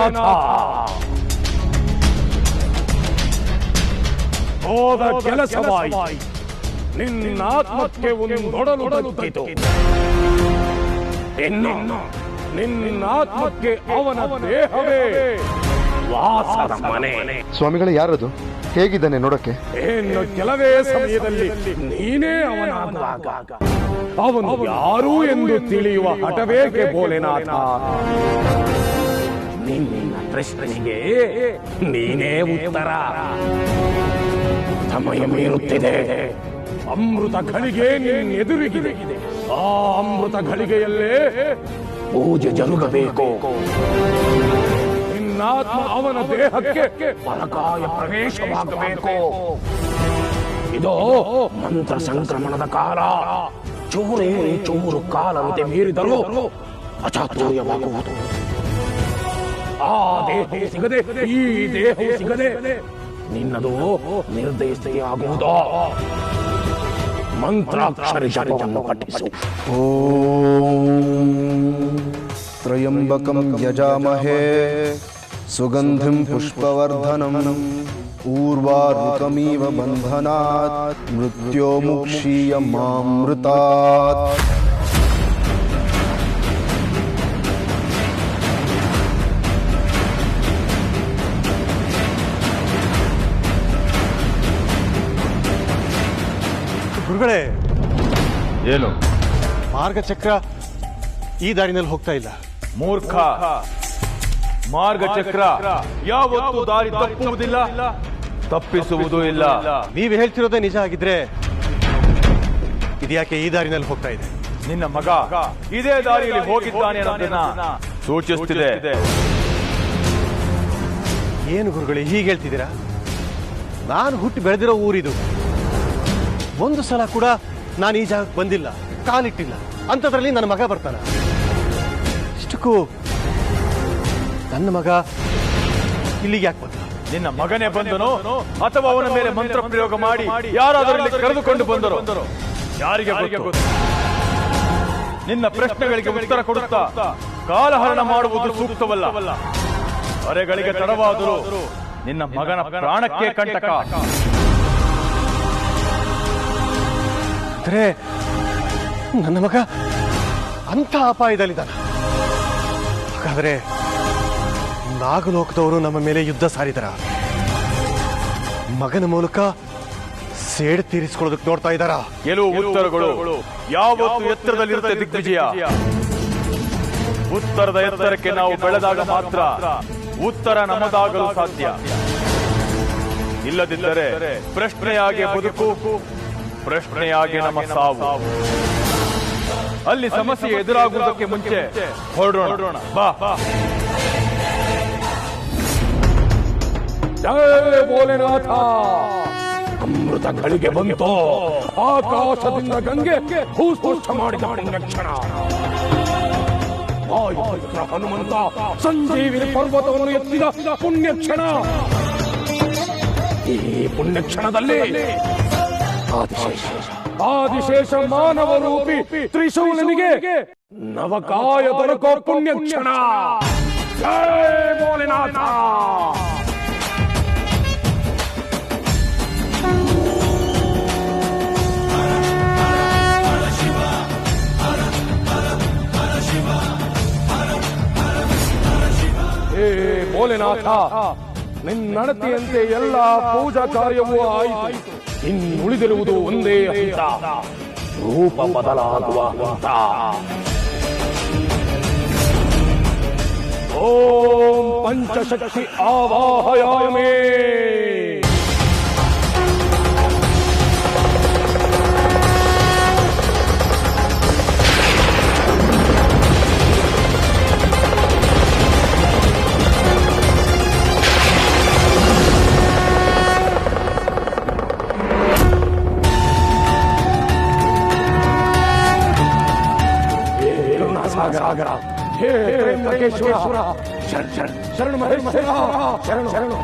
ಭೋಲೆನಾಥ, ಹೋದ ಕೆಲಸವಾಯಿತು. ನಿನ್ನ ಆತ್ಮಕ್ಕೆ ಒಂದೊಡಲು ತಲುಪಿತು. ಇನ್ನು ನಿನ್ನ ಆತ್ಮಕ್ಕೆ ಅವನ ದೇಹವೇ ವಾಸದ ಮನೆ. ಸ್ವಾಮಿಗಳೇ, ಯಾರದು? ಹೇಗಿದ್ದಾನೆ ನೋಡಕ್ಕೆ? ಇನ್ನು ಕೆಲವೇ ಸಮಯದಲ್ಲಿ ನೀನೇ ಅವನಾಗುವಾಗ ಅವನು ಯಾರು ಎಂದು ತಿಳಿಯುವ ಹಠಬೇಕೆ ಭೋಲೆನಾಥ? ನಿನ್ನ ಪ್ರಶ್ನೆಗೆ ನೀನೇ ಉತ್ತರ. ಸಮಯ ಮೀರುತ್ತಿದೆ. ಅಮೃತ ಘಳಿಗೆ ನಿನ್ನೆದುರಿಗಿದೆ. ಆ ಅಮೃತ ಘಳಿಗೆಯಲ್ಲೇ ಪೂಜೆ ಜರುಗಬೇಕು. ನಿನ್ನಾತ್ಮ ಅವನ ದೇಹಕ್ಕೆ ಪರಕಾಯ ಪ್ರವೇಶವಾಗಬೇಕು. ಇದೋ ಮಂತ್ರ ಸಂಕ್ರಮಣದ ಕಾಲ. ಚೂರೇ ಚೂರು ಕಾಲಂತೆ ಮೀರಿದರೂ ಅಚಾತುರ್ಯವಾಗುವುದು. ಆ ದೇಹವು ಸಿಗದೆ, ಈ ದೇಹವು ಸಿಗದೆ ನಿನ್ನದು ನಿರ್ದೇಶಿಯಾಗುವುದು. ಮಂತ್ರಾಕ್ಷರಿ ಜಪವನ್ನು ಪಠಿಸು. ಓಂ ತ್ರಯಂಬಕಂ ಯಜಾಮಹೇ ಸುಗಂಧಿಂ ಪುಷ್ಪವರ್ಧನಂ ಊರ್ವಾರುಕಮಿವ ಬಂಧನಾತ್ ಮೃತ್ಯೋಮುಕ್ಷೀಯಮಾಮೃತಾತ್. ಗುರುಗಳೇ, ಏನು ಮಾರ್ಗಚಕ್ರ ಈ ದಾರಿನಲ್ಲಿ ಹೋಗ್ತಾ ಇಲ್ಲ. ಮೂರ್ಖ, ಮಾರ್ಗಚಕ್ರ ಯಾವತ್ತೂ ದಾರಿ ತಪ್ಪುವುದಿಲ್ಲ, ತಪ್ಪಿಸುವುದೂ ಇಲ್ಲ. ನೀವು ಹೇಳ್ತಿರೋದೇ ನಿಜ ಆಗಿದ್ರೆ ಇದ್ಯಾಕೆ ಈ ದಾರಿನಲ್ಲಿ ಹೋಗ್ತಾ ಇದೆ? ನಿನ್ನ ಮಗ ಇದೇ ದಾರಿಯಲ್ಲಿ ಹೋಗಿದ್ದಾನೆ ಅನ್ನೋದನ್ನ ಸೂಚಿಸುತ್ತಿದೆ. ಏನು ಗುರುಗಳೇ ಹೀಗೆ ಹೇಳ್ತಿದ್ದೀರಾ? ನಾನು ಹುಟ್ಟಿ ಬೆಳೆದಿರೋ ಊರಿದು. ಒಂದು ಸಲ ಕೂಡ ನಾನು ಈ ಜಾಗಕ್ಕೆ ಬಂದಿಲ್ಲ, ಕಾಲಿಟ್ಟಿಲ್ಲ. ಅಂಥದ್ರಲ್ಲಿ ನನ್ನ ಮಗ ಬರ್ತಾನ? ಇಷ್ಟಕ್ಕೂ ನನ್ನ ಮಗ ಇಲ್ಲಿಗೆ ಯಾಕೆ ಬಂದ? ನಿನ್ನ ಮಗನೇ ಬಂದನೋ ಅಥವಾ ಅವನ ಮೇಲೆ ಮಂತ್ರ ಪ್ರಯೋಗ ಮಾಡಿ ಯಾರಾದರೂ ಇಲ್ಲಿ ಕರೆದುಕೊಂಡು ಬಂದರೋ ಯಾರಿಗೆ ಗೊತ್ತು? ನಿನ್ನ ಪ್ರಶ್ನೆಗಳಿಗೆ ಉತ್ತರ ಕೊಡುತ್ತಾ ಕಾಲಹರಣ ಮಾಡುವುದು ಸೂಕ್ತವಲ್ಲ. ಅರೆಗಳಿಗೆ ತಡವಾದರೂ ನಿನ್ನ ಮಗನ ಪ್ರಾಣಕ್ಕೆ ಕಂಟಕ. ಅಂದ್ರೆ ನನ್ನ ಮಗ ಅಂಥ ಅಪಾಯದಲ್ಲಿದ್ದಾನ? ಹಾಗಾದ್ರೆ ನಾಗಲೋಕದವರು ನಮ್ಮ ಮೇಲೆ ಯುದ್ಧ ಸಾರಿದರ? ಮಗನ ಮೂಲಕ ಸೇಡು ತೀರಿಸಿಕೊಳ್ಳೋದಕ್ಕೆ ನೋಡ್ತಾ ಇದ್ದಾರ? ಕೆಲವು ಉತ್ತರಗಳು ಯಾವತ್ತು ಎತ್ತರದಲ್ಲಿರುತ್ತೆ ದಿಗ್ವಿಜಯ. ಉತ್ತರದ ಎತ್ತರಕ್ಕೆ ನಾವು ಬೆಳೆದಾಗ ಮಾತ್ರ ಉತ್ತರ ನಮ್ಮದಾಗಲು ಸಾಧ್ಯ. ಇಲ್ಲದಿದ್ದರೆ ಪ್ರಶ್ನೆಯಾಗಿ ಬದುಕು, ಪ್ರಶ್ನೆಯಾಗಿ ನಮ್ಮ ಸಾವು. ಅಲ್ಲಿ ಸಮಸ್ಯೆ ಎದುರಾಗುವುದಕ್ಕೆ ಮುಂಚೆ ಹೊರಡೋಣ. ಬಾ. ಜಯ ಭೋಲೆನಾಥ. ಅಮೃತ ಘಳಿಗೆ ಬಂತು. ಆಕಾಶದಿಂದ ಗಂಗೆ ಭೂಸ್ಪರ್ಶ ಮಾಡಿದ ಪುಣ್ಯಕ್ಷಣ. ವಾಯುಪುತ್ರ ಹನುಮಂತ ಸಂಜೀವಿನಿ ಪರ್ವತವನ್ನು ಎತ್ತಿದ ಪುಣ್ಯಕ್ಷಣ. ಈ ಪುಣ್ಯಕ್ಷಣದಲ್ಲಿ ಆದಿಶೇಷ ಮಾನವ ರೂಪಿ ತ್ರಿಶೂಲನಿಗೆ ನವಕಾಯ ದೊರಕೋ ಪುಣ್ಯಕ್ಷಣ. ಜಯ ಭೋಲೆನಾಥ. ಭೋಲೆನಾಥ, ನಿನ್ನಡತೆಯಂತೆ ಎಲ್ಲ ಪೂಜಾ ಕಾರ್ಯವೂ ಆಯಿತು. ಇನ್ನುಳಿದಿರುವುದು ಒಂದೇ ಹಂತ, ರೂಪ ಬದಲಾಗುವ ಹಂತ. ಓಂ ಪಂಚಶಕ್ತಿ ಆವಾಹಯಾಮಿ. ಸಾಗರ ಹೇ ತ್ರ್ಯಂಬಕೇಶ್ವರ, ಶರಣ ಮಹೇಶ್ವರ, ಶರಣು.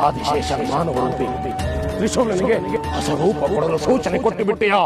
ಆದಿಶೇಷ ಮಾನವ ರೂಪಿ ತ್ರಿಶೂಲನಿಗೆ ಹೊಸ ರೂಪ ಕೊಡಲು ಸೂಚನೆ ಕೊಟ್ಟು ಬಿಟ್ಟೆಯಾ?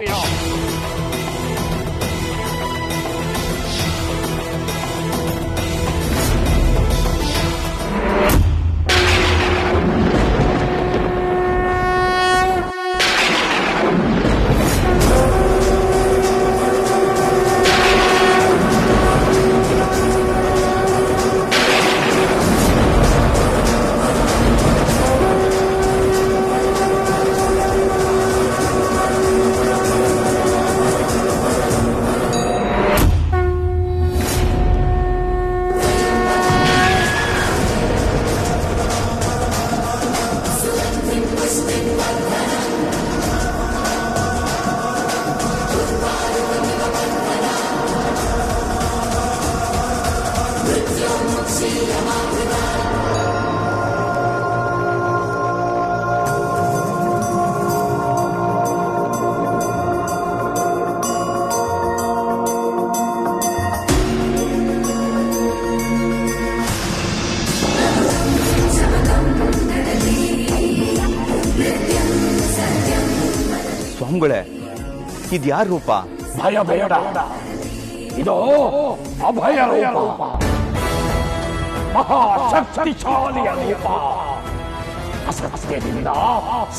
ಸ್ವಾಮಿಗಳೇ, ಇದ್ಯಾರ ರೂಪ? ಭಯ ಬೇಡ, ಇದು ಅಭಯ ರೂಪ, ಮಹಾಶಕ್ತಿಶಾಲಿಯ ರೂಪ, ಅಸತ್ಯದಿಂದ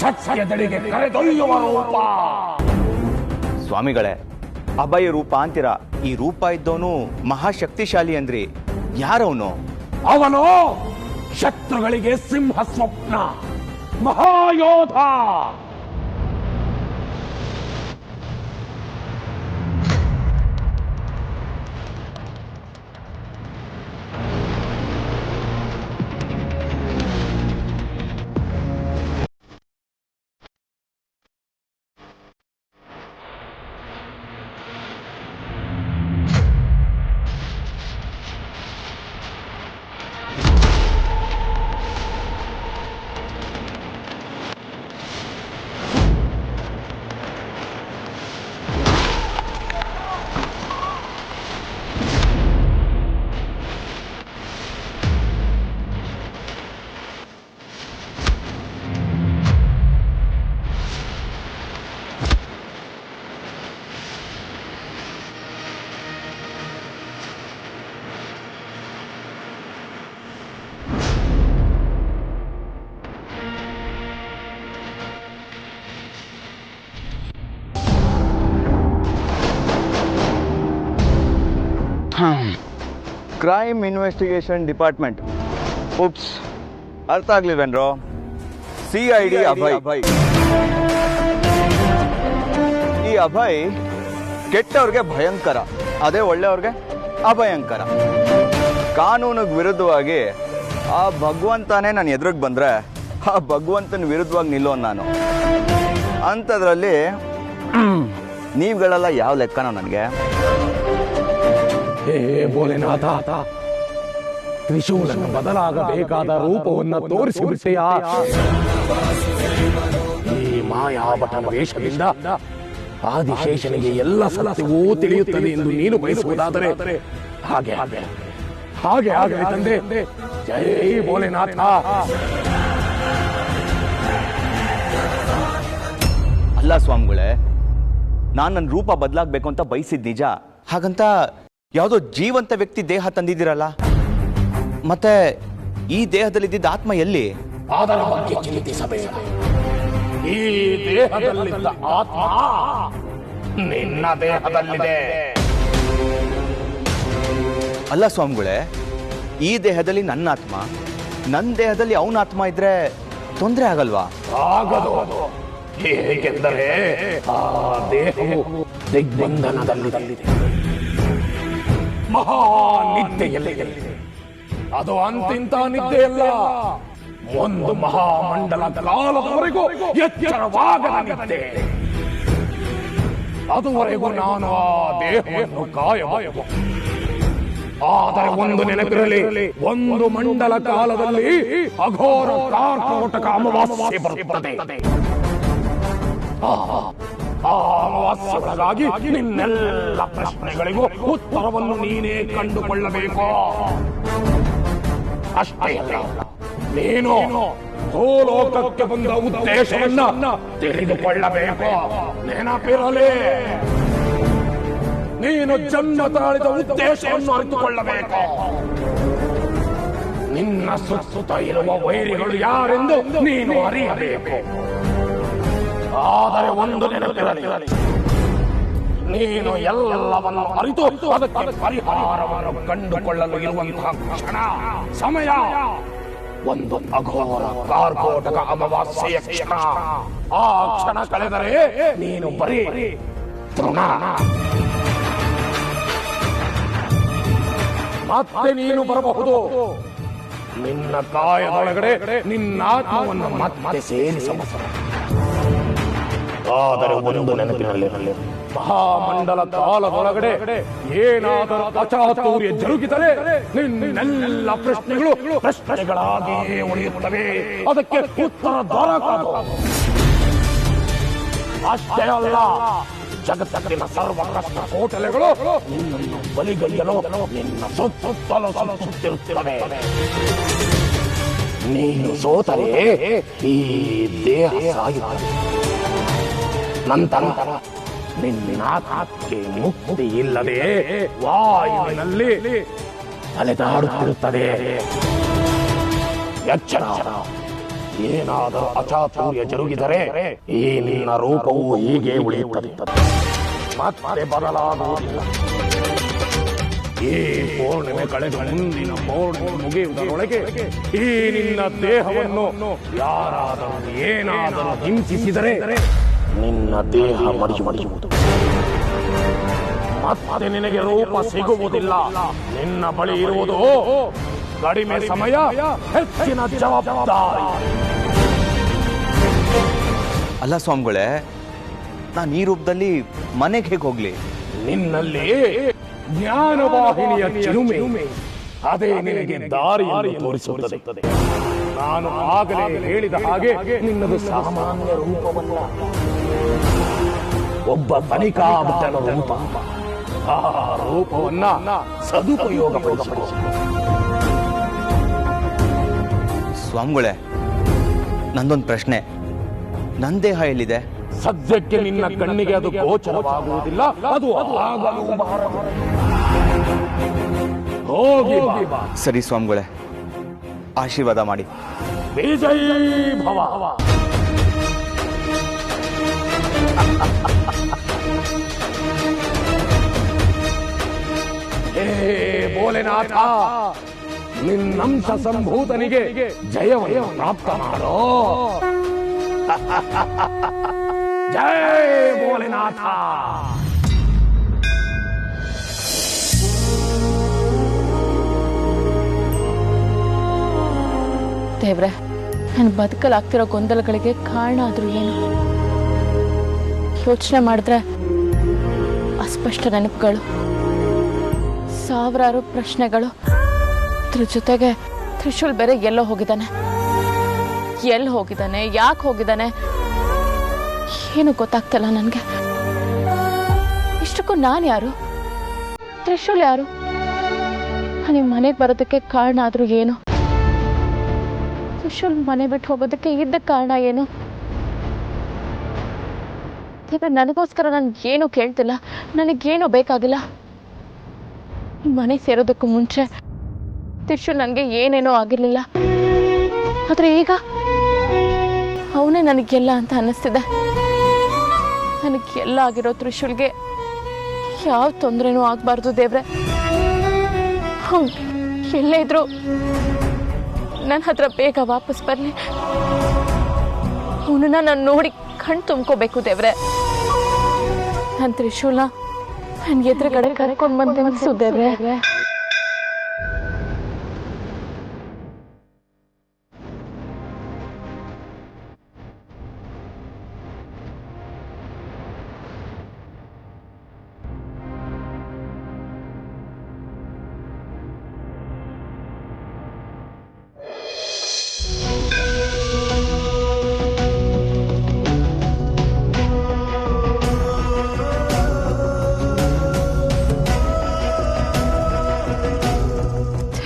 ಸತ್ಯದೆಡೆಗೆ ಕರೆದೊಯ್ಯುವ ರೂಪ. ಸ್ವಾಮಿಗಳೇ, ಅಭಯ ರೂಪ ಅಂತೀರ, ಈ ರೂಪ ಇದ್ದವನು ಮಹಾಶಕ್ತಿಶಾಲಿ ಅಂದ್ರಿ, ಯಾರವನು? ಅವನು ಶತ್ರುಗಳಿಗೆ ಸಿಂಹ ಸ್ವಪ್ನ, ಮಹಾಯೋಧ. Crime investigation department. ಉಪ್ಸ್, ಅರ್ಥ ಆಗ್ಲಿಲ್ವೇನ್ರೋ? CID ಅಭಯ್. ಈ ಅಭಯ್ ಕೆಟ್ಟವ್ರಿಗೆ ಭಯಂಕರ, ಅದೇ ಒಳ್ಳೆಯವ್ರಿಗೆ ಅಭಯಂಕರ. ಕಾನೂನಿಗೆ ವಿರುದ್ಧವಾಗಿ ಆ ಭಗವಂತನೇ ನಾನು ಎದುರಿಗೆ ಬಂದರೆ ಆ ಭಗವಂತನ ವಿರುದ್ಧವಾಗಿ ನಿಲ್ಲೋ ನಾನು. ಅಂಥದ್ರಲ್ಲಿ ನೀವುಗಳೆಲ್ಲ ಯಾವ ಲೆಕ್ಕನೋ ನನಗೆ? ಹೇ ಭೋಲೆನಾಥ, ತ್ರಿಶೂಲನ ಬದಲಾಗಬೇಕಾದ ರೂಪವನ್ನು ತೋರಿಸಿಬಿಟ್ಟೆಯ. ಈ ಮಾಯಾಭಟನ ವೇಷದಿಂದ ಆದಿಶೇಷನಿಗೆ ಎಲ್ಲ ಸತ್ಯವೂ ತಿಳಿಯುತ್ತದೆ ಎಂದು ನೀನು ಬಯಸುವುದಾದರೆ ಹಾಗೆ ಹಾಗೆ ಹಾಗೆ ಆಗಲಿ ತಂದೆ. ಜೈ ಭೋಲೆನಾಥ. ಅಲ್ಲ ಸ್ವಾಮಿಗಳೇ, ನಾನು ನನ್ನ ರೂಪ ಬದಲಾಗಬೇಕು ಅಂತ ಬಯಸಿದ್ ನಿಜ. ಹಾಗಂತ ಯಾವುದೋ ಜೀವಂತ ವ್ಯಕ್ತಿ ದೇಹ ತಂದಿದ್ದೀರಲ್ಲ, ಮತ್ತೆ ಈ ದೇಹದಲ್ಲಿದ್ದ ಆತ್ಮ ಎಲ್ಲಿ? ಅದರ ಬಗ್ಗೆ ಚಿಂತಿಸಬೇಡ. ಈ ದೇಹದಲ್ಲಿದ್ದ ಆತ್ಮ ನಿನ್ನ ದೇಹದಲ್ಲಿದೆ. ಅಲ್ಲ ಸ್ವಾಮಿಗಳೇ, ಈ ದೇಹದಲ್ಲಿ ನನ್ನ ಆತ್ಮ, ನನ್ನ ದೇಹದಲ್ಲಿ ಅವನ ಆತ್ಮ ಇದ್ರೆ ತೊಂದರೆ ಆಗಲ್ವಾ? ಆಗದು. ಏಕೆಂದರೆ ಆ ದೇಹವು ದಿಗ್ಬಂಧನದಲ್ಲಿದೆ, ಮಹಾನಿದ್ದೆಯಲ್ಲಿದೆ. ಅದು ಅಂತಿಂತ ನಿದ್ದೆಯಲ್ಲ, ಒಂದು ಮಹಾಮಂಡಲ ಕಾಲದವರೆಗೂ ಎಚ್ಚರವಾಗದ ನಿದ್ದೆ. ಅದುವರೆಗೂ ನಾನು ಆ ದೇಹವನ್ನು ಕಾಯಬಹುದು. ಆದರೆ ಒಂದು ನೆನಪಿರಲಿ, ಒಂದು ಮಂಡಲ ಕಾಲದಲ್ಲಿ ಅಘೋರ ಕಾರ್ಕೋಟಕ ಅಮಾವಾಸ್ಯೆ ಬರುತ್ತದೆ. ಆ ಅಮಾವಾಸ್ಯೆಗಾಗಿ ನಿನ್ನೆಲ್ಲ ಪ್ರಶ್ನೆಗಳಿಗೂ ಉತ್ತರವನ್ನು ನೀನೇ ಕಂಡುಕೊಳ್ಳಬೇಕು. ಅಷ್ಟೇ ಅಲ್ಲ, ನೀನು ಭೂಲೋಕಕ್ಕೆ ಬಂದ ಉದ್ದೇಶವನ್ನ ತಿಳಿದುಕೊಳ್ಳಬೇಕು. ನೆನಪಿರಲಿ, ನೀನು ಜನ್ಮ ತಾಳಿದ ಉದ್ದೇಶವನ್ನು ಅರಿತುಕೊಳ್ಳಬೇಕು. ನಿನ್ನ ಸುತ್ತ ಇರುವ ವೈರಿಗಳು ಯಾರೆಂದು ನೀನು ಅರಿಯಬೇಕು. ಆದರೆ ಒಂದು ನೆನಪಿರಲಿ, ನೀನು ಎಲ್ಲವನ್ನು ಅರಿತು ಅದಕ್ಕೆ ಪರಿಹಾರವನ್ನು ಕಂಡುಕೊಳ್ಳಲು ಇರುವಂತಹ ಕ್ಷಣ, ಸಮಯ ಒಂದು ಅಘೋರ ಕಾರ್ಕೋಟಕ ಅಮಾವಾಸ್ಯೆಯ ಕ್ಷಣ. ಆ ಕ್ಷಣ ಕಳೆದರೆ ನೀನು ಬರೀ ತೃಣ. ಮತ್ತೆ ನೀನು ಬರಬಹುದು. ನಿನ್ನ ಕಾಯದೊಳಗಡೆ ನಿನ್ನ ಆತ್ಮವನ್ನು ಮತ್ತೆ ಸೇರಿಸಬಹುದು. ಆದರೆ ಒಂದು ನೆನಪಿನಲ್ಲಿ, ಮಹಾಮಂಡಲ ಕಾಲದೊಳಗಡೆ ಏನಾದರೂ ಅಚಾತುರ್ಯ ಜರುಗಿದರೆ ನಿನ್ನೆಲ್ಲ ಪ್ರಶ್ನೆಗಳಾಗಿಯೇ ಉಳಿಯುತ್ತವೆ. ಅದಕ್ಕೆ ಉತ್ತರ ದೊರಕದು. ಅಷ್ಟೇ ಅಲ್ಲ, ಜಗತ್ತಿನ ಸರ್ವ ಕಷ್ಟ ಕೋಟಲೆಗಳು ನಿನ್ನನ್ನು ಬಲಿಗೈಯಲು ನಿನ್ನ ಸುತ್ತಲೂ ಸುತ್ತಿರುತ್ತಿವೆ. ನೀನು ಸೋತರೆ ಈ ದೇಹ ಸಾಯುತ್ತದೆ. ನಂತರ ನಿನ್ನಾತ್ಮಕ್ಕೆ ಮುಕ್ತಿ ಇಲ್ಲದೆ ವಾಯುವಿನಲ್ಲಿ ಅಲೆದಾಡುತ್ತಿರುತ್ತದೆ. ಎಚ್ಚರ, ಏನಾದರೂ ಅಚಾತುರ್ಯ ಜರುಗಿದರೆ ಈ ನಿನ್ನ ರೂಪವು ಹೀಗೆ ಉಳಿಯುತ್ತದೆ, ಮತ್ತೆ ಬದಲಾಗುವುದಿಲ್ಲ. ಈ ಪೌರ್ಣಿಮೆ ಕಳೆದು ಮುಂದಿನ ಪೌರ್ಣಿಮೆ ಮುಗಿಯುವುದರೊಳಗೆ ಈ ನಿನ್ನ ದೇಹವನ್ನು ಯಾರಾದರೂ ಏನಾದರೂ ಹಿಂಸಿಸಿದರೆ ನಿನ್ನ ದೇಹ ಮಡಿಯುವುದು, ಮತ್ತೆ ನಿನಗೆ ರೂಪ ಸಿಗುವುದಿಲ್ಲ. ನಿನ್ನ ಬಳಿ ಇರುವುದು ಕಡಿಮೆ ಸಮಯ, ಹೆಚ್ಚಿನ ಜವಾಬ್ದಾರಿ. ಅಲ್ಲ ಸ್ವಾಮಿಗಳೇ, ನಾನು ಈ ರೂಪದಲ್ಲಿ ಮನೆಗೆ ಹೇಗೆ ಹೋಗ್ಲಿ? ನಿನ್ನಲ್ಲಿ ಜ್ಞಾನವಾಹಿನಿಯ ಚಿಲುಮೆ, ಅದೇ ನಿನಗೆ ದಾರಿಯನ್ನು ತೋರಿಸುತ್ತದೆ. ನಾನು ಆಗಲೇ ಹೇಳಿದ ಹಾಗೆ ನಿನ್ನದು ಸಾಮಾನ್ಯ ರೂಪವಲ್ಲ, ಒಬ್ಬ ತನಿಖಾಬದ್ಧನ ರೂಪ. ಆ ರೂಪವನ್ನ ಸದುಪಯೋಗಪಡಿಸಿಕೊ. ಸ್ವಾಮಿಗಳೇ, ನಂದೊಂದು ಪ್ರಶ್ನೆ. ನನ್ನ ದೇಹ ಎಲ್ಲಿದೆ? ಸದ್ಯಕ್ಕೆ ನಿನ್ನ ಕಣ್ಣಿಗೆ ಅದು ಗೋಚರವಾಗುವುದಿಲ್ಲ, ಅದು ಆಗಲೂಬಾರದು. ಹೋಗಿ ಬಾ. ಸರಿ ಸ್ವಾಮಿಗಳೇ, ಆಶೀರ್ವಾದ ಮಾಡಿ. ವಿಜಯೀ ಭವ. ಹೇ ಭೋಲೆನಾಥ, ನಿನ್ನಂಶ ಸಂಭೂತನಿಗೆ ಜಯವನ್ನು ಪ್ರಾಪ್ತ ಮಾಡೋ. ಜಯ ಭೋಲೆನಾಥ. ದೇವ್ರೆ, ನನ್ನ ಬದುಕಲಾಗ್ತಿರೋ ಗೊಂದಲಗಳಿಗೆ ಕಾರಣ ಆದ್ರೂ ಏನು? ಯೋಚನೆ ಮಾಡಿದ್ರೆ ಅಸ್ಪಷ್ಟ ನೆನಪುಗಳು, ಸಾವಿರಾರು ಪ್ರಶ್ನೆಗಳು. ಅದ್ರ ಜೊತೆಗೆ ತ್ರಿಶೂಲ್ ಬೇರೆ ಎಲ್ಲೋ ಹೋಗಿದ್ದಾನೆ. ಎಲ್ಲಿ ಹೋಗಿದ್ದಾನೆ, ಯಾಕೆ ಹೋಗಿದ್ದಾನೆ, ಏನು ಗೊತ್ತಾಗ್ತಿಲ್ಲ ನನಗೆ. ಇಷ್ಟಕ್ಕೂ ನಾನು ಯಾರು? ತ್ರಿಶೂಲ್ ಯಾರು? ನಿಮ್ಮ ಮನೆಗೆ ಬರೋದಕ್ಕೆ ಕಾರಣ ಆದ್ರೂ ಏನು? ತ್ರಿಶೂಲ್ ಮನೆ ಬಿಟ್ಟು ಹೋಗೋದಕ್ಕೆ ಇದ್ದ ಕಾರಣ ಏನು? ನನಗೋಸ್ಕರ ನಾನು ಏನೂ ಕೇಳ್ತಿಲ್ಲ, ನನಗೇನೂ ಬೇಕಾಗಿಲ್ಲ. ಮನೆ ಸೇರೋದಕ್ಕೂ ಮುಂಚೆ ತ್ರಿಶೂಲ್ ನನಗೆ ಏನೇನೋ ಆಗಿರ್ಲಿಲ್ಲ, ಆದ್ರೆ ಈಗ ಅವನೇ ನನಗೆಲ್ಲ ಅಂತ ಅನ್ನಿಸ್ತಿದೆ. ನನಗೆಲ್ಲ ಆಗಿರೋ ತ್ರಿಶೂಲ್ಗೆ ಯಾವ ತೊಂದರೆನೂ ಆಗ್ಬಾರ್ದು ದೇವ್ರೆ. ಎಲ್ಲೇ ಇದ್ರು ನನ್ನ ಹತ್ರ ಬೇಗ ವಾಪಸ್ ಬರಲಿ. ಅವನನ್ನ ನಾನು ನೋಡಿ ಕಣ್ ತುಂಬ್ಕೋಬೇಕು ದೇವ್ರೆ. ನನ್ನ ತ್ರಿಶೂಲ ನನ್ನ ಎದುರುಗಡೆ ಕರ್ಕೊಂಡು ಬಂದೆ ಅನ್ಸು ದೇವ್ರೆ.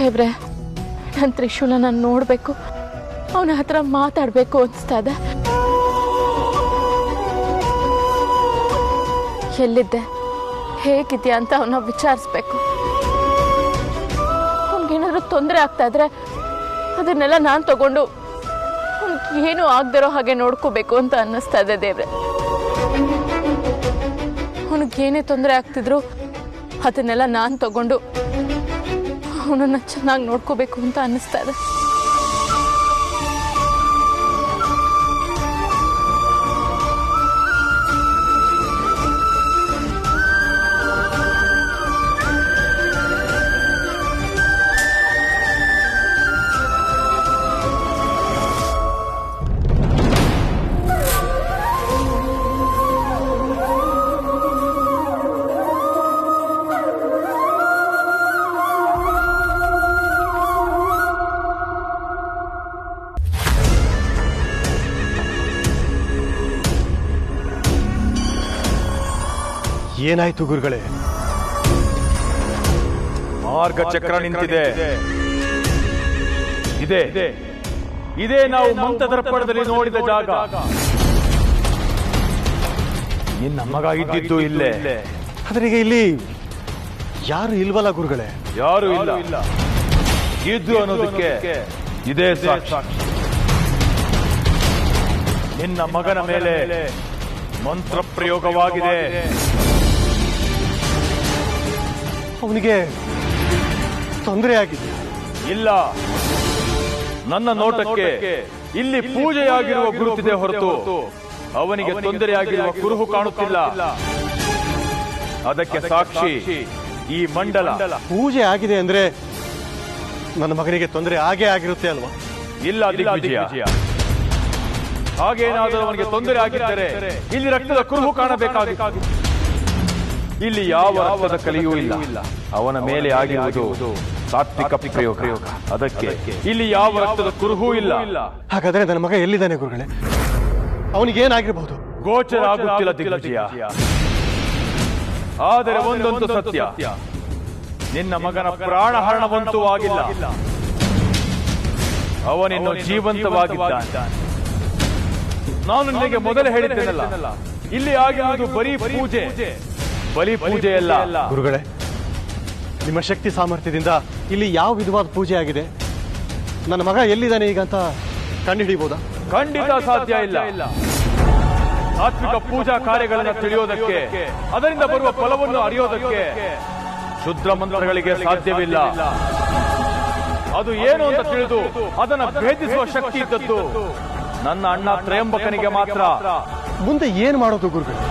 ದೇವ್ರೆ, ನನ್ನ ತ್ರಿಶೂಲ ನಾನು ನೋಡಬೇಕು, ಅವನ ಹತ್ರ ಮಾತಾಡಬೇಕು ಅನಿಸ್ತಾ ಇದೆ. ಎಲ್ಲಿದ್ದೆ, ಹೇಗಿದ್ಯಾ ಅಂತ ಅವನ್ನ ವಿಚಾರಿಸ್ಬೇಕು. ಅವನಿಗೇನಾದ್ರೂ ತೊಂದರೆ ಆಗ್ತಾ ಇದ್ರೆ ಅದನ್ನೆಲ್ಲ ನಾನು ತಗೊಂಡು ಅವನಿಗೆ ಏನೂ ಆಗದಿರೋ ಹಾಗೆ ನೋಡ್ಕೋಬೇಕು ಅಂತ ಅನ್ನಿಸ್ತಾ ಇದೆ ದೇವ್ರೆ. ಅವನಿಗೇನೇ ತೊಂದರೆ ಆಗ್ತಿದ್ರು ಅದನ್ನೆಲ್ಲ ನಾನು ತಗೊಂಡು ಅವನನ್ನ ಚೆನ್ನಾಗಿ ನೋಡ್ಕೋಬೇಕು ಅಂತ ಅನ್ನಿಸ್ತಾ ಇದೆ. ಏನಾಯ್ತು ಗುರುಗಳೇ? ಮಾರ್ಗ ಚಕ್ರ ನಿಂತಿದೆ. ಇದೇ ನಾವು ಮಂತ್ರದರ್ಪಣದಲ್ಲಿ ನೋಡಿದ ಜಾಗ. ನಿನ್ನ ಮಗ ಇದ್ದಿದ್ದು ಇಲ್ಲೇ. ಆದ್ರೆ ಈಗ ಇಲ್ಲಿ ಯಾರು ಇಲ್ವಲ್ಲ ಗುರುಗಳೇ. ಯಾರು ಇಲ್ಲ. ಇದ್ದು ಅನ್ನೋದಕ್ಕೆ ಇದೇ ಸಾಕ್ಷಿ. ನಿನ್ನ ಮಗನ ಮೇಲೆ ಮಂತ್ರ ಪ್ರಯೋಗವಾಗಿದೆ. ಅವನಿಗೆ ತೊಂದರೆ ಆಗಿದೆ. ಇಲ್ಲ, ನನ್ನ ನೋಟಕ್ಕೆ ಇಲ್ಲಿ ಪೂಜೆಯಾಗಿರುವ ಗುರುತಿದೆ ಹೊರತು ಅವನಿಗೆ ತೊಂದರೆಯಾಗಿರುವ ಕುರುಹು ಕಾಣುತ್ತಿಲ್ಲ. ಅದಕ್ಕೆ ಸಾಕ್ಷಿ ಈ ಮಂಡಲ. ಪೂಜೆ ಆಗಿದೆ ಅಂದ್ರೆ ನನ್ನ ಮಗನಿಗೆ ತೊಂದರೆ ಆಗೇ ಆಗಿರುತ್ತೆ ಅಲ್ವಾ? ಇಲ್ಲ ದಿಗ್ವಿಜಯ, ಹಾಗೇನಾದರೂ ಅವನಿಗೆ ತೊಂದರೆ ಆಗಿದ್ದರೆ ಇಲ್ಲಿ ರಕ್ತದ ಕುರುಹು ಕಾಣಬೇಕಾಗಿತ್ತು. ಇಲ್ಲಿ ಯಾವ ರಕ್ತದ ಕಲೆಯೂ ಇಲ್ಲ. ಅವನ ಮೇಲೆ ಆಗಿರುವುದು ಸಾತ್ವಿಕ ಪ್ರಯೋಗ. ಅದಕ್ಕೆ ಇಲ್ಲಿ ಯಾವ ರಕ್ತದ ಕುರುಹೂ ಇಲ್ಲ. ಹಾಗಾದ್ರೆ ನನ್ನ ಮಗ ಎಲ್ಲಿದ್ದಾನೆ ಗುರುಗಳೇ? ಅವನಿಗೇನಾಗಿರಬಹುದು? ಗೋಚರ ಆಗುತ್ತಿಲ್ಲ ದಿಗ್ವಿಜಯ. ಆದರೆ ಒಂದೊಂದು ಸತ್ಯ, ನಿನ್ನ ಮಗನ ಪ್ರಾಣಹರಣವಂತೂ ಆಗಿಲ್ಲ. ಅವನಿನ್ನು ಜೀವಂತವಾಗಿದ್ದಾನೆ. ನಾನು ನಿನಗೆ ಮೊದಲೇ ಹೇಳಿದ್ದೇನಲ್ಲ, ಇಲ್ಲಿ ಆಗಿರುವುದು ಬರೀ ಪೂಜೆ, ಬಲಿ ಪೂಜೆಯಲ್ಲ. ಗುರುಗಳೇ, ನಿಮ್ಮ ಶಕ್ತಿ ಸಾಮರ್ಥ್ಯದಿಂದ ಇಲ್ಲಿ ಯಾವ ವಿಧವಾದ ಪೂಜೆ ಆಗಿದೆ? ನನ್ನ ಮಗ ಎಲ್ಲಿದ್ದಾನೆ ಈಗ ಅಂತ ಕಂಡುಹಿಡಿಯಬಹುದಾ? ಖಂಡಿತ ಸಾಧ್ಯ ಇಲ್ಲ. ಸಾತ್ವಿಕ ಪೂಜಾ ಕಾರ್ಯಗಳನ್ನು ತಿಳಿಯೋದಕ್ಕೆ, ಅದರಿಂದ ಬರುವ ಫಲವನ್ನು ಅರಿಯೋದಕ್ಕೆ ಶುದ್ಧ ಮಂತ್ರಗಳಿಗೆ ಸಾಧ್ಯವಿಲ್ಲ. ಅದು ಏನು ಅಂತ ತಿಳಿದು ಅದನ್ನು ಭೇದಿಸುವ ಶಕ್ತಿ ಇದ್ದದ್ದು ನನ್ನ ಅಣ್ಣ ತ್ರಯಂಬಕನಿಗೆ ಮಾತ್ರ. ಮುಂದೆ ಏನು ಮಾಡೋದು ಗುರುಗಳೇ?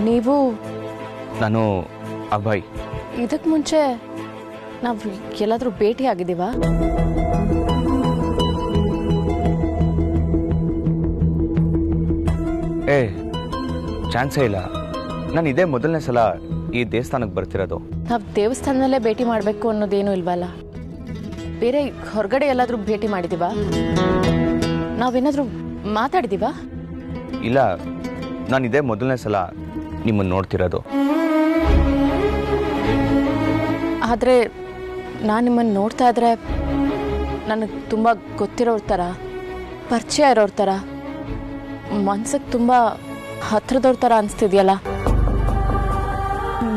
ನೀವು ನಾನು ಅಭಯ್. ಇದಕ್ಕೆ ಮುಂಚೆ ನಾವು ಎಲ್ಲಾದ್ರೂ ಭೇಟಿ ಆಗಿದ್ದೀವಾ? ಚಾನ್ಸೇ ಇಲ್ಲ. ನಾನು ಇದೇ ಮೊದಲನೇ ಸಲ ಈ ದೇವಸ್ಥಾನಕ್ಕೆ ಬರ್ತಿರೋದು. ನಾವು ದೇವಸ್ಥಾನದಲ್ಲೇ ಭೇಟಿ ಮಾಡಬೇಕು ಅನ್ನೋದೇನು ಇಲ್ವಲ್ಲ? ಬೇರೆ ಹೊರಗಡೆ ಎಲ್ಲಾದ್ರೂ ಭೇಟಿ ಮಾಡಿದೀವಾ? ನಾವೇನಾದ್ರೂ ಮಾತಾಡಿದೀವಾ? ಇಲ್ಲ, ನಾನು ಇದೇ ಮೊದಲನೇ ಸಲ ನಿಮ್ಮನ್ನು ನೋಡ್ತಿರೋದು. ಆದರೆ ನಾನು ನಿಮ್ಮನ್ನು ನೋಡ್ತಾ ಇದ್ರೆ ನನಗೆ ತುಂಬ ಗೊತ್ತಿರೋರ ಥರ, ಪರಿಚಯ ಇರೋರ ಥರ, ಮನ್ಸಿಗೆ ತುಂಬ ಹತ್ರದವ್ರ ಥರ ಅನಿಸ್ತಿದೆಯಲ್ಲ.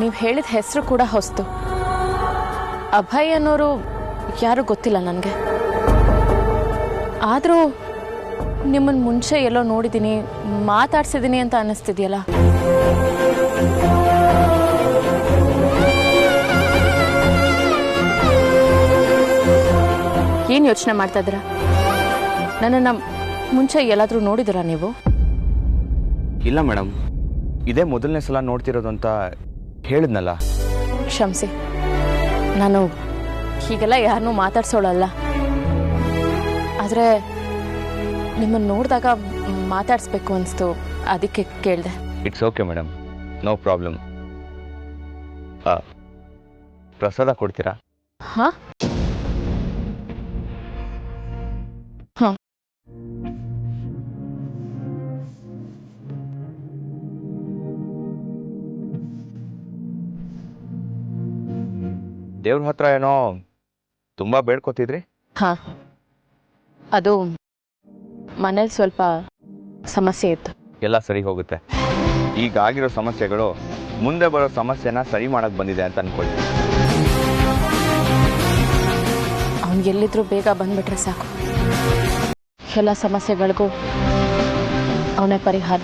ನೀವು ಹೇಳಿದ ಹೆಸರು ಕೂಡ ಹೊಸ್ತು. ಅಭಯ್ ಅನ್ನೋರು ಯಾರು ಗೊತ್ತಿಲ್ಲ ನನಗೆ. ಆದರೂ ನಿಮ್ಮನ್ನು ಮುಂಚೆ ಎಲ್ಲೋ ನೋಡಿದ್ದೀನಿ, ಮಾತಾಡ್ಸಿದ್ದೀನಿ ಅಂತ ಅನ್ನಿಸ್ತಿದೆಯಲ್ಲ. ಏನು ಯೋಚನೆ ಮಾಡ್ತಾ ಇದ್ದೀರಾ? ನನ್ನನ್ನು ಮುಂಚೆ ಎಲ್ಲಾದರೂ ನೋಡಿದಿರಾ ನೀವು? ಇಲ್ಲ ಮೇಡಮ್, ಇದೇ ಮೊದಲನೇ ಸಲ ನೋಡ್ತಿರೋದು ಅಂತ ಹೇಳಿದ್ನಲ್ಲ. ಕ್ಷಮಿಸಿ, ನಾನು ಹೀಗೆಲ್ಲ ಯಾರನ್ನೂ ಮಾತಾಡ್ಸೋಳಲ್ಲ. ಆದರೆ ನಿಮ್ಮನ್ನು ನೋಡಿದಾಗ ಮಾತಾಡಿಸ್ಬೇಕು ಅನಿಸ್ತು, ಅದಕ್ಕೆ ಕೇಳಿದೆ. It's okay madam, no problem. ಪ್ರಸಾದ ಕೊಡ್ತೀರಾ? ಹಾಂ ಹಾಂ. ದೇವ್ರ ಹತ್ರ ಏನೋ ತುಂಬ ಬೇಡ್ಕೋತಿದ್ರಿ? ಹಾಂ, ಅದು ಮನೇಲಿ ಸ್ವಲ್ಪ ಸಮಸ್ಯೆ ಇತ್ತು. ಎಲ್ಲ ಸರಿ ಹೋಗುತ್ತೆ. ಈಗ ಆಗಿರೋ ಸಮಸ್ಯೆಗಳು ಮುಂದೆ ಬರೋ ಸಮಸ್ಯೆನ ಸರಿ ಮಾಡಕ್ಕೆ ಬಂದಿದೆ ಅಂತ ಅನ್ಕೊಳ್ತೀನಿ. ಅವ್ನು ಎಲ್ಲಿದ್ರೂ ಬೇಗ ಬಂದ್ಬಿಟ್ರೆ ಸಾಕು. ಎಲ್ಲ ಸಮಸ್ಯೆಗಳಿಗೂ ಅವನೇ ಪರಿಹಾರ.